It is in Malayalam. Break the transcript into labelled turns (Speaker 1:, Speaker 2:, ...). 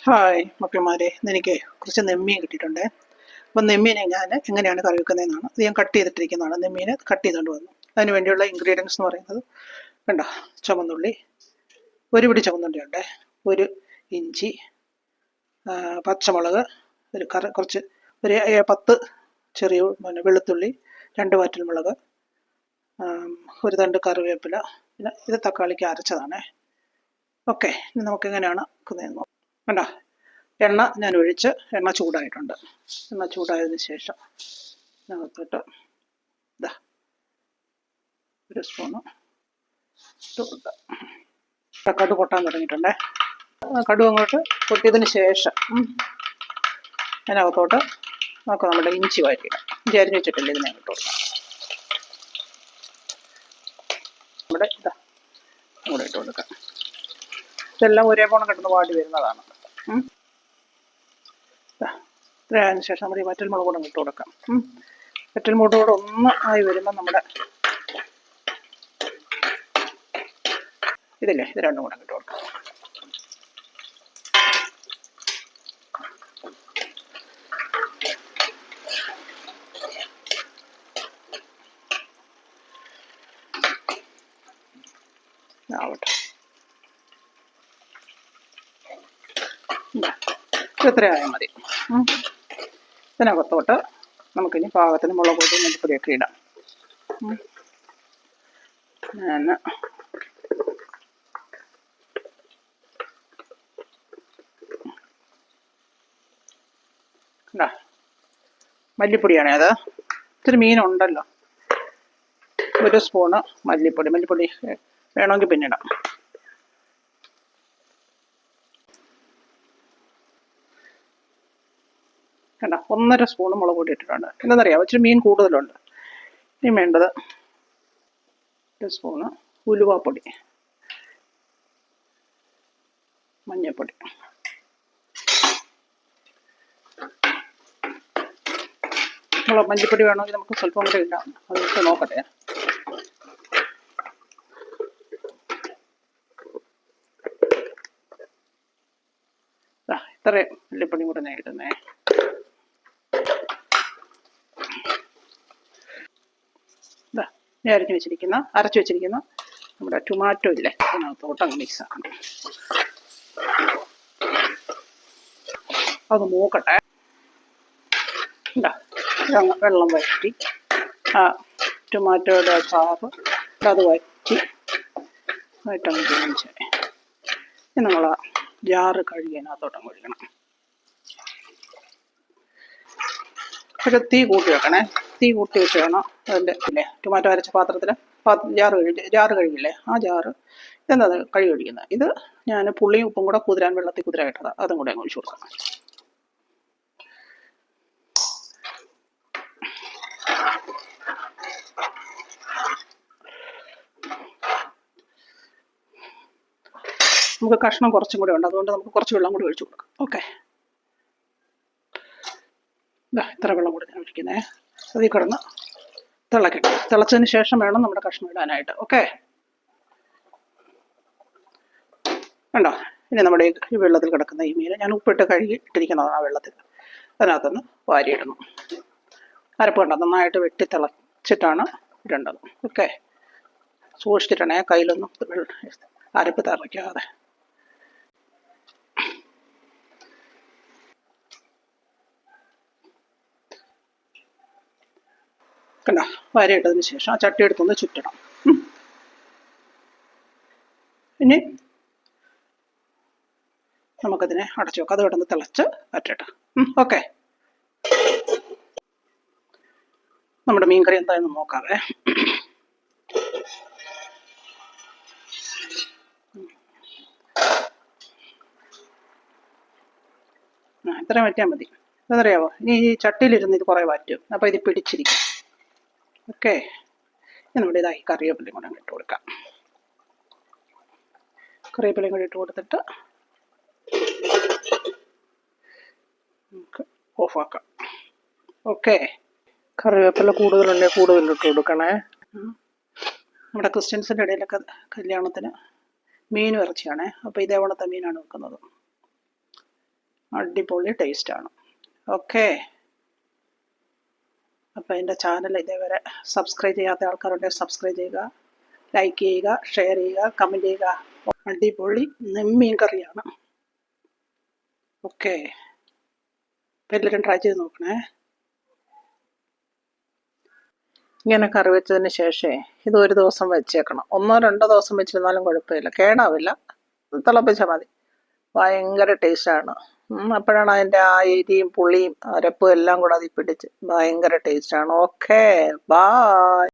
Speaker 1: ഹായ് മക്കളമാരെ, ഇന്നെനിക്ക് കുറച്ച് നെമ്മീൻ കിട്ടിയിട്ടുണ്ട്. അപ്പം നെമ്മീനെ ഞാൻ എങ്ങനെയാണ് കറി വെക്കുന്നതെന്നാണ്. ഇത് ഞാൻ കട്ട് ചെയ്തിട്ടിരിക്കുന്നതാണ്. നെമ്മീനെ കട്ട് ചെയ്തുകൊണ്ട് വന്നു. അതിന് വേണ്ടിയുള്ള ഇൻഗ്രീഡിയൻസ് എന്ന് പറയുന്നത് കണ്ടോ, ചുവന്നുള്ളി, ഒരു പിടി ചുവന്നുള്ളിയുണ്ട്, ഒരു ഇഞ്ചി, പച്ചമുളക്, കുറച്ച് ഒരു 10 ചെറിയ വെളുത്തുള്ളി, 2 വറ്റൽമുളക്, ഒരു തണ്ട് കറിവേപ്പില, പിന്നെ ഇത് തക്കാളിക്ക് അരച്ചതാണേ. ഓക്കെ, ഇനി നമുക്കെങ്ങനെയാണ് വെക്കുന്നതെന്ന് നോക്കാം. കണ്ടോ, എണ്ണ ഞാൻ ഒഴിച്ച് എണ്ണ ചൂടായിട്ടുണ്ട്. എണ്ണ ചൂടായതിന് ശേഷം അതിനകത്തോട്ട് ഇതാ ഒരു സ്പൂണ് ഇട്ട് കടു പൊട്ടാൻ തുടങ്ങിയിട്ടുണ്ടേ. കടു അങ്ങോട്ട് പൊട്ടിയതിന് ശേഷം അതിനകത്തോട്ട് നമുക്ക് നമ്മുടെ ഇഞ്ചി വാറ്റിയിടാം. ഇഞ്ചി അരിഞ്ഞ് വെച്ചിട്ടില്ല, ഇതിനകത്ത് കൊടുക്കാം. നമ്മുടെ ഇതാ കൂടെ ഇട്ട് കൊടുക്കാം. ഇതെല്ലാം ഒരേപോലെ കിടന്ന് വാടി വരുന്നതാണ്. ഇത്രയായതിനു ശേഷം നമ്മൾ ഈ വറ്റൽമുളക് കൂടെ ഇട്ട് കൊടുക്കാം. വറ്റൽമുളക് കൂടെ ഒന്ന് ആയി വരുമ്പോൾ നമ്മുടെ ഇതില്ലേ, ഇത് രണ്ടും കൂടെ ഇട്ട് കൊടുക്കാം. ആവട്ടെ, ഇത്രയായാൽ മതി. ഇതിനകത്തോട്ട് നമുക്കിനി പാകത്തിന് മുളക് പൊടി മല്ലിപ്പൊടിയൊക്കെ ഇടാം. ഞാൻ മല്ലിപ്പൊടിയാണേ, അത് ഇത്തിരി മീനുണ്ടല്ലോ. ഒരു സ്പൂണ് മല്ലിപ്പൊടി വേണമെങ്കിൽ പിന്നെ ഇടാം. കണ്ടോ, 1.5 സ്പൂണ് മുളക് പൊടി ഇട്ടിട്ടുണ്ട്. എന്താണെന്നറിയാമോ, ഇച്ചിരി മീൻ കൂടുതലുണ്ട്. ഇനി വേണ്ടത് 1 സ്പൂണ് ഉലുവാപ്പൊടി, മഞ്ഞൾപ്പൊടി, മല്ലിപ്പൊടി വേണമെങ്കിൽ നമുക്ക് സ്വല്പം കൂടെ ഇടാം. അതൊക്കെ നോക്കട്ടെ. ഇത്രയും മല്ലിപ്പൊടിയും കൂടെ ഞാൻ ഇടുന്നേ. അരച്ചു വെച്ചിരിക്കുന്ന നമ്മുടെ ടൊമാറ്റോ ഇല്ലേ, അതിനകത്തോട്ട് അങ്ങ് മിക്സ് ആക്കണം. അത് മൂക്കട്ടെ. വെള്ളം വറ്റി ആ ടൊമാറ്റോയുടെ ചാറ് അത് വറ്റങ്ങ് വേവിച്ച് നമ്മൾ ആ ജാറ് കഴുകി അതിനകത്തോട്ടങ്ങ് ഒഴിക്കണം. പക്ഷെ തീ കൂട്ടി വെക്കണേ. തീ കൂട്ടി വെച്ച് വേണം അതിൻ്റെ ഇല്ലേ ടൊമാറ്റോ അരച്ച പാത്രത്തിൽ ജാറ് കഴുകില്ലേ, ആ ജാറ് എന്താ കഴുകി ഒഴിക്കുന്നത്. ഇത് ഞാൻ പുളിയും ഉപ്പും കൂടെ വെള്ളത്തിൽ കുതിരായിട്ടത്, അതും കൂടെ അങ്ങ് ഒഴിച്ചു കൊടുക്കണം. നമുക്ക് കഷ്ണം കുറച്ചും കൂടെ ഉണ്ട്, അതുകൊണ്ട് നമുക്ക് കുറച്ച് വെള്ളം കൂടി ഒഴിച്ചു കൊടുക്കാം. ഓക്കെ, ഇത്ര വെള്ളം കൂടി ഞാൻ ഒഴിക്കുന്നേ. അതിൽ കിടന്ന് തിളക്കട്ടെ. തിളച്ചതിന് ശേഷം വേണം നമ്മുടെ കഷ്ണം ഇടാനായിട്ട്. ഓക്കെ, കണ്ടോ, ഇനി നമ്മുടെ ഈ വെള്ളത്തിൽ കിടക്കുന്ന ഈ മീൻ ഞാൻ ഉപ്പിട്ട് കഴുകി ഇട്ടിരിക്കുന്നതാണ്. ആ വെള്ളത്തിൽ അതിനകത്തുനിന്ന് വാരിയിടുന്നു. അരപ്പ് കണ്ടോ, നന്നായിട്ട് വെട്ടി തിളച്ചിട്ടാണ് ഇടേണ്ടത്. ഓക്കെ, സൂക്ഷിച്ചിട്ടണേ, കയ്യിലൊന്നും അരപ്പ് തിളയ്ക്കാതെ. കണ്ടോ, വാരിയിട്ടതിന് ശേഷം ആ ചട്ടി എടുത്തൊന്ന് ചുറ്റണം. ഇനി നമുക്കതിനെ അടച്ചു വെക്കാം. അത് കിടന്ന് തിളച്ച് വറ്റട്ടെ. ഓക്കെ, നമ്മുടെ മീൻകറി എന്തായെന്ന് നോക്കാവേ. ഇത്രയും വറ്റിയാൽ മതി. അതറിയാവോ, ഇനി ഈ ചട്ടിയിലിരുന്ന് ഇത് കുറേ വറ്റും, അപ്പോൾ ഇത് പിടിച്ചിരിക്കും. ഓക്കെ, ഇനി നമ്മുടെ ഇതായി കറിവേപ്പിലയും കൂടെ ഇട്ട് കൊടുക്കാം. കറിവേപ്പിലയും കൂടി ഇട്ട് കൊടുത്തിട്ട് നമുക്ക് ഓഫാക്കാം. ഓക്കെ, കറിവേപ്പില കൂടുതലുണ്ടെങ്കിൽ കൂടുതലിട്ട് കൊടുക്കണേ. നമ്മുടെ ക്രിസ്ത്യൻസിൻ്റെ ഇടയിലൊക്കെ കല്യാണത്തിന് മീനും ഇറച്ചിയാണേ. അപ്പോൾ ഇതേപോലത്തെ മീനാണ് വെക്കുന്നത്. അടിപൊളി ടേസ്റ്റാണ്. ഓക്കെ, അപ്പോൾ എൻ്റെ ചാനൽ ഇതേവരെ സബ്സ്ക്രൈബ് ചെയ്യാത്ത ആൾക്കാരുണ്ടെങ്കിൽ സബ്സ്ക്രൈബ് ചെയ്യുക, ലൈക്ക് ചെയ്യുക, ഷെയർ ചെയ്യുക, കമൻറ്റ് ചെയ്യുക. അടിപൊളി നെമ്മീൻ കറിയാണ്. ഓക്കെ, അപ്പോൾ എല്ലാവരും ട്രൈ ചെയ്ത് നോക്കണേ. ഇങ്ങനെ കറി വെച്ചതിന് ശേഷമേ ഇത് ഒരു ദിവസം വെച്ചേക്കണം. 1-2 ദിവസം വെച്ചിരുന്നാലും കുഴപ്പമില്ല, കേടാവില്ല. തിളപ്പിച്ചാൽ മതി. ഭയങ്കര ടേസ്റ്റാണ്. അപ്പോഴാണ് അതിൻ്റെ ആ എരിയും പുളിയും അരപ്പും എല്ലാം കൂടെ അതിൽ പിടിച്ച് ഭയങ്കര ടേസ്റ്റാണ്. Okay, bye.